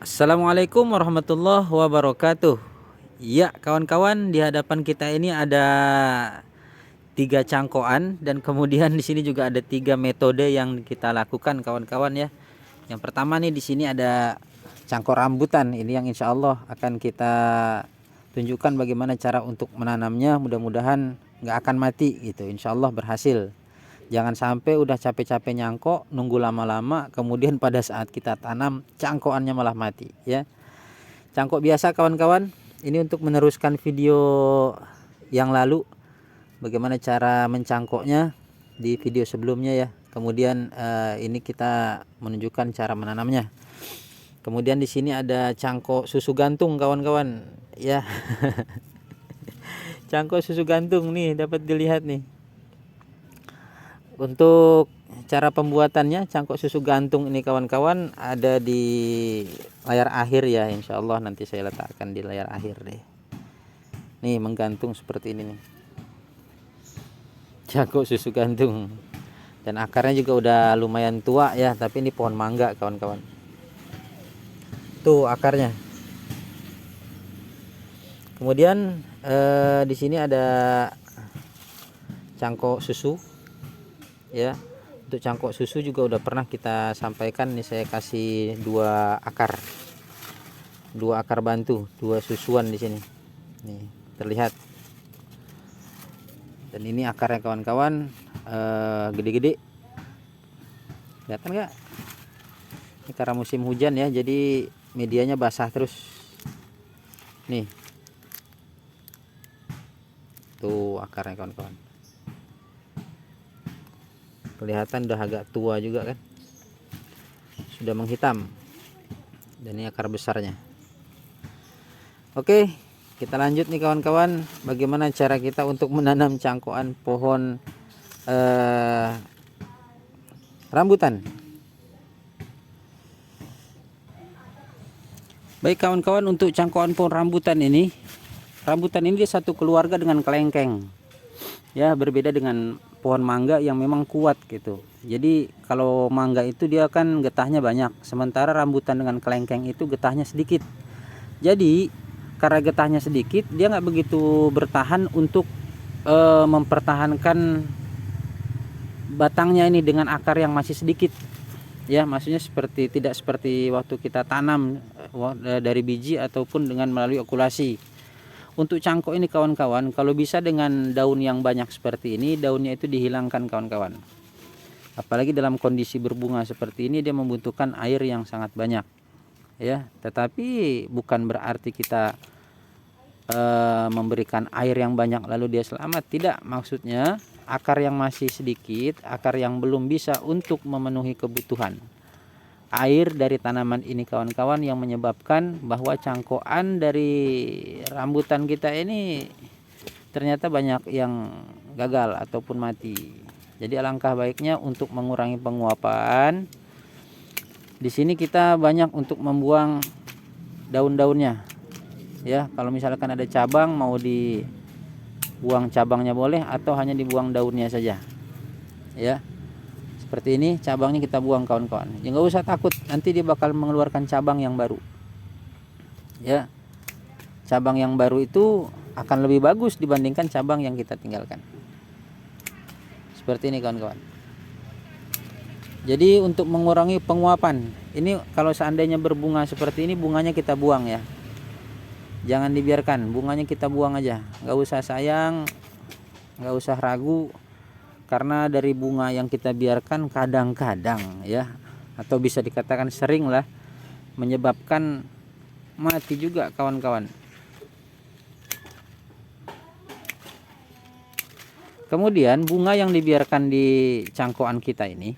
Assalamualaikum warahmatullahi wabarakatuh. Ya, kawan-kawan, di hadapan kita ini ada tiga cangkokan dan kemudian di sini juga ada tiga metode yang kita lakukan, kawan-kawan ya. Yang pertama nih di sini ada cangkok rambutan. Ini yang insya Allah akan kita tunjukkan bagaimana cara untuk menanamnya. Mudah-mudahan nggak akan mati gitu. Insya Allah berhasil. Jangan sampai udah capek-capek nyangkok, nunggu lama-lama, kemudian pada saat kita tanam cangkokannya malah mati ya. Cangkok biasa kawan-kawan. Ini untuk meneruskan video yang lalu, bagaimana cara mencangkoknya di video sebelumnya ya. Kemudian ini kita menunjukkan cara menanamnya. Kemudian di sini ada cangkok susu gantung kawan-kawan ya. Cangkok susu gantung nih dapat dilihat nih. Untuk cara pembuatannya cangkok susu gantung ini kawan-kawan ada di layar akhir ya, insya Allah nanti saya letakkan di layar akhir deh. Nih menggantung seperti ini nih, cangkok susu gantung, dan akarnya juga udah lumayan tua ya, tapi ini pohon mangga kawan-kawan. Tuh akarnya. Kemudian di sini ada cangkok susu ya. Untuk cangkok susu juga udah pernah kita sampaikan nih, saya kasih dua akar bantu, dua susuan di sini nih terlihat. Dan ini akarnya kawan-kawan gede-gede, kelihatan nggak? Ini karena musim hujan ya, jadi medianya basah terus nih. Tuh akarnya kawan-kawan, kelihatan udah agak tua juga kan, sudah menghitam. Dan ini akar besarnya. Oke, kita lanjut nih kawan-kawan, bagaimana cara kita untuk menanam cangkokan pohon rambutan. Baik kawan-kawan, untuk cangkokan pohon rambutan ini dia satu keluarga dengan kelengkeng ya, berbeda dengan pohon mangga yang memang kuat gitu. Jadi kalau mangga itu dia kan getahnya banyak, sementara rambutan dengan kelengkeng itu getahnya sedikit. Jadi karena getahnya sedikit, dia nggak begitu bertahan untuk mempertahankan batangnya ini dengan akar yang masih sedikit ya. Maksudnya tidak seperti waktu kita tanam dari biji ataupun dengan melalui okulasi. Untuk cangkok ini kawan-kawan, kalau bisa dengan daun yang banyak seperti ini, daunnya itu dihilangkan kawan-kawan. Apalagi dalam kondisi berbunga seperti ini, dia membutuhkan air yang sangat banyak ya. Tetapi bukan berarti kita memberikan air yang banyak lalu dia selamat, tidak. Maksudnya akar yang masih sedikit, akar yang belum bisa untuk memenuhi kebutuhan air dari tanaman ini kawan-kawan, yang menyebabkan bahwa cangkokan dari rambutan kita ini ternyata banyak yang gagal ataupun mati. Jadi alangkah baiknya untuk mengurangi penguapan, di sini kita banyak untuk membuang daun-daunnya ya. Kalau misalkan ada cabang, mau dibuang cabangnya boleh, atau hanya dibuang daunnya saja ya. Seperti ini, cabangnya kita buang kawan-kawan. Ya nggak usah takut, nanti dia bakal mengeluarkan cabang yang baru ya. Cabang yang baru itu akan lebih bagus dibandingkan cabang yang kita tinggalkan. Seperti ini kawan-kawan. Jadi untuk mengurangi penguapan, ini kalau seandainya berbunga seperti ini, bunganya kita buang ya. Jangan dibiarkan, bunganya kita buang aja. Nggak usah sayang, nggak usah ragu. Karena dari bunga yang kita biarkan kadang-kadang ya, atau bisa dikatakan sering lah, menyebabkan mati juga kawan-kawan. Kemudian bunga yang dibiarkan di cangkokan kita ini,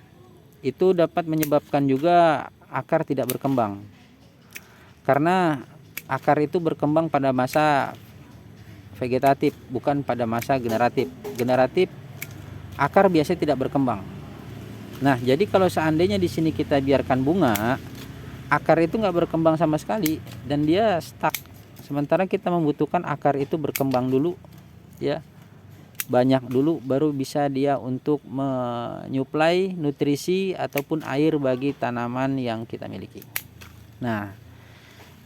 itu dapat menyebabkan juga akar tidak berkembang. Karena akar itu berkembang pada masa vegetatif, bukan pada masa generatif. Generatif, akar biasanya tidak berkembang. Nah, jadi kalau seandainya di sini kita biarkan bunga, akar itu nggak berkembang sama sekali dan dia stuck. Sementara kita membutuhkan akar itu berkembang dulu ya, banyak dulu, baru bisa dia untuk menyuplai nutrisi ataupun air bagi tanaman yang kita miliki. Nah,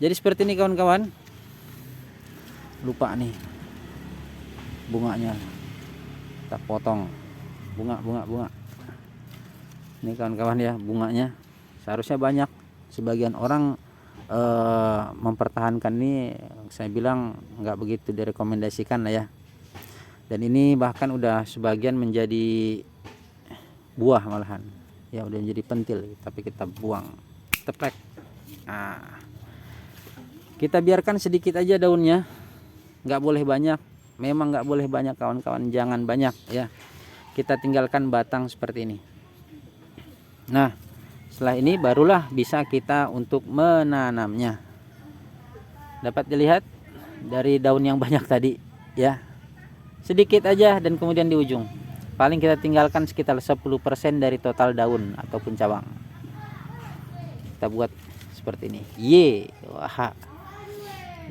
Jadi seperti ini kawan-kawan. Lupa nih bunganya, kita potong bunga. Ini kawan-kawan ya, bunganya seharusnya banyak. Sebagian orang mempertahankan ini, saya bilang nggak begitu direkomendasikan lah ya. Dan ini bahkan udah sebagian menjadi buah malahan ya, udah menjadi pentil, tapi kita buang, teplek. Nah, kita biarkan sedikit aja daunnya, nggak boleh banyak, memang nggak boleh banyak kawan-kawan, jangan banyak ya. Kita tinggalkan batang seperti ini. Nah, setelah ini barulah bisa kita untuk menanamnya. Dapat dilihat dari daun yang banyak tadi ya, sedikit aja, dan kemudian di ujung paling kita tinggalkan sekitar 10% dari total daun ataupun cabang. Kita buat seperti ini. Wah,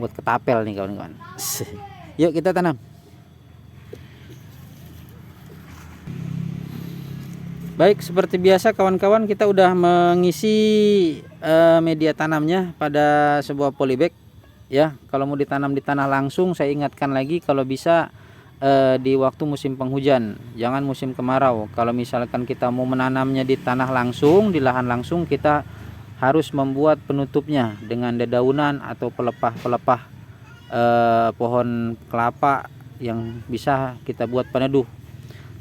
buat ketapel nih kawan-kawan. Yuk kita tanam. Baik, seperti biasa kawan-kawan, kita udah mengisi media tanamnya pada sebuah polybag ya. Kalau mau ditanam di tanah langsung, saya ingatkan lagi kalau bisa di waktu musim penghujan, jangan musim kemarau. Kalau misalkan kita mau menanamnya di tanah langsung, di lahan langsung, kita harus membuat penutupnya dengan dedaunan atau pelepah-pelepah pohon kelapa yang bisa kita buat peneduh.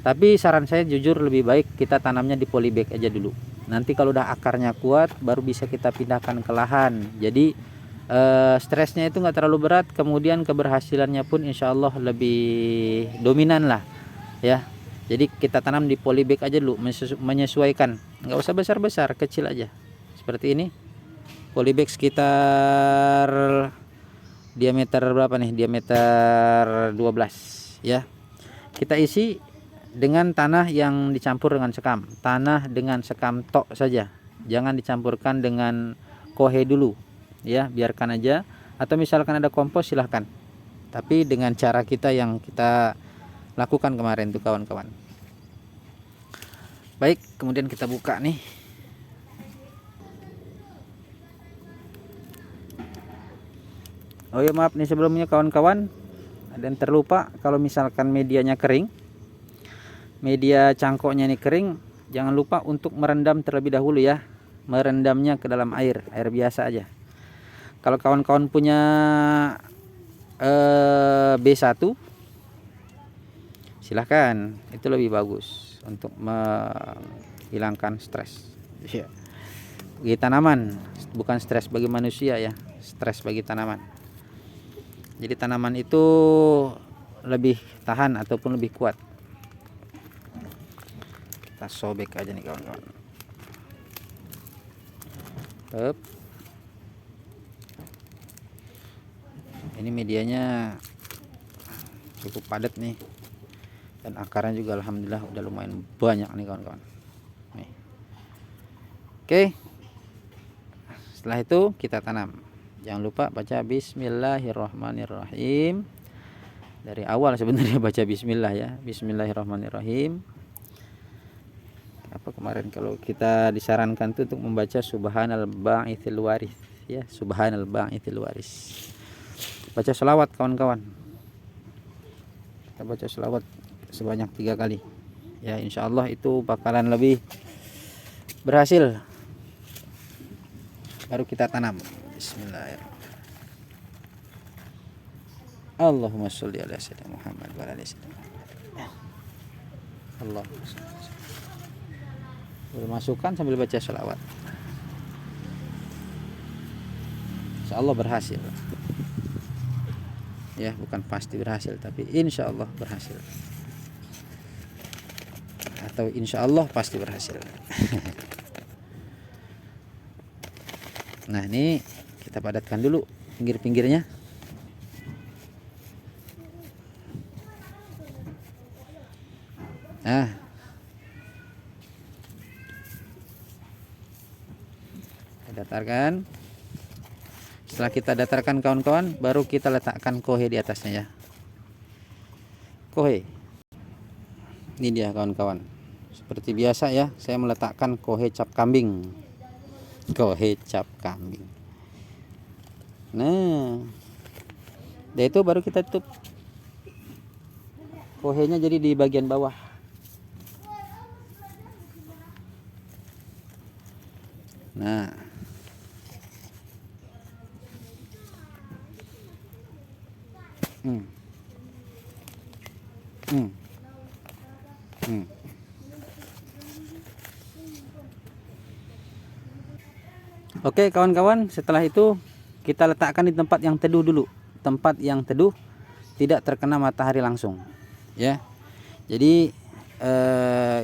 Tapi saran saya jujur lebih baik kita tanamnya di polybag aja dulu. Nanti kalau udah akarnya kuat baru bisa kita pindahkan ke lahan. Jadi stresnya itu nggak terlalu berat, kemudian keberhasilannya pun insya Allah lebih dominan lah ya. Jadi kita tanam di polybag aja dulu, menyesuaikan, nggak usah besar-besar, kecil aja seperti ini. Polybag sekitar diameter berapa nih, diameter 12 ya. Kita isi dengan tanah yang dicampur dengan sekam, tanah dengan sekam tok saja, jangan dicampurkan dengan kohe dulu ya, biarkan aja. Atau misalkan ada kompos silahkan, tapi dengan cara kita yang kita lakukan kemarin tuh kawan-kawan. Baik, kemudian kita buka nih. Oh ya, maaf nih sebelumnya kawan-kawan, ada yang terlupa. Kalau misalkan medianya kering, media cangkoknya ini kering, jangan lupa untuk merendam terlebih dahulu ya. Merendamnya ke dalam air biasa aja. Kalau kawan-kawan punya B1 silahkan, itu lebih bagus untuk menghilangkan stres ya. Bagi tanaman, bukan stres bagi manusia ya, stres bagi tanaman. Jadi tanaman itu lebih tahan ataupun lebih kuat. Kita sobek aja nih kawan-kawan. Ini medianya cukup padat nih, dan akarnya juga alhamdulillah udah lumayan banyak nih kawan-kawan. Oke, setelah itu kita tanam. Jangan lupa baca bismillahirrahmanirrahim. Dari awal sebenarnya baca bismillah ya. Bismillahirrahmanirrahim. Apa kemarin kalau kita disarankan tuh untuk membaca subhanal ba'itsil waris ya, subhanal ba'itsil waris. Baca selawat kawan-kawan. Kita baca selawat sebanyak 3 kali. Ya, insya Allah itu bakalan lebih berhasil. Baru kita tanam. Bismillahirrahmanirrahim. Allahumma sholli ala sayyidina Muhammad wa ala ali sayyidina Muhammad. Allahumma sholli. Masukkan sambil baca selawat. Insya Allah berhasil. Ya, bukan pasti berhasil, tapi insya Allah berhasil. Atau insya Allah pasti berhasil. Nah, ini kita padatkan dulu pinggir-pinggirnya. Nah, datarkan. Setelah kita datarkan kawan-kawan, baru kita letakkan kohe di atasnya ya. Kohe. Ini dia kawan-kawan. Seperti biasa ya, saya meletakkan kohe cap kambing. Kohe cap kambing. Nah, dan itu baru kita tutup pohenya jadi di bagian bawah. Nah, hmm. Hmm. Hmm. Oke kawan-kawan, setelah itu kita letakkan di tempat yang teduh dulu, tempat yang teduh, tidak terkena matahari langsung, ya. Jadi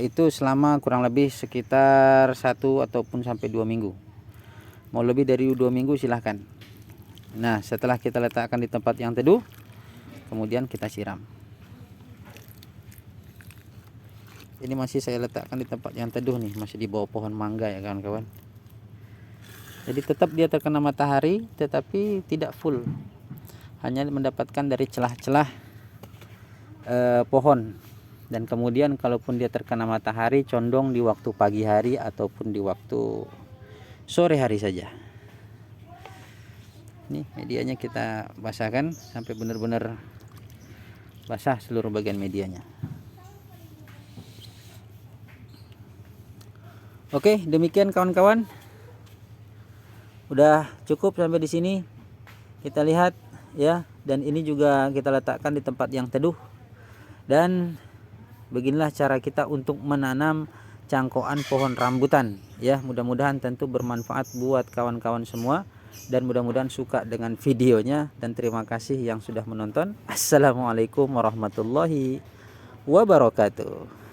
itu selama kurang lebih sekitar 1 ataupun sampai 2 minggu. Mau lebih dari 2 minggu silahkan. Nah, setelah kita letakkan di tempat yang teduh, kemudian kita siram. Ini masih saya letakkan di tempat yang teduh nih, masih di bawah pohon mangga ya kawan-kawan. Jadi tetap dia terkena matahari, tetapi tidak full, hanya mendapatkan dari celah-celah pohon. Dan kemudian kalaupun dia terkena matahari, condong di waktu pagi hari ataupun di waktu sore hari saja. Nih medianya kita basahkan sampai benar-benar basah seluruh bagian medianya. Oke, demikian kawan-kawan. Udah cukup sampai di sini. Kita lihat ya, dan ini juga kita letakkan di tempat yang teduh. Dan beginilah cara kita untuk menanam cangkokan pohon rambutan ya. Mudah-mudahan tentu bermanfaat buat kawan-kawan semua, dan mudah-mudahan suka dengan videonya, dan terima kasih yang sudah menonton. Assalamualaikum warahmatullahi wabarakatuh.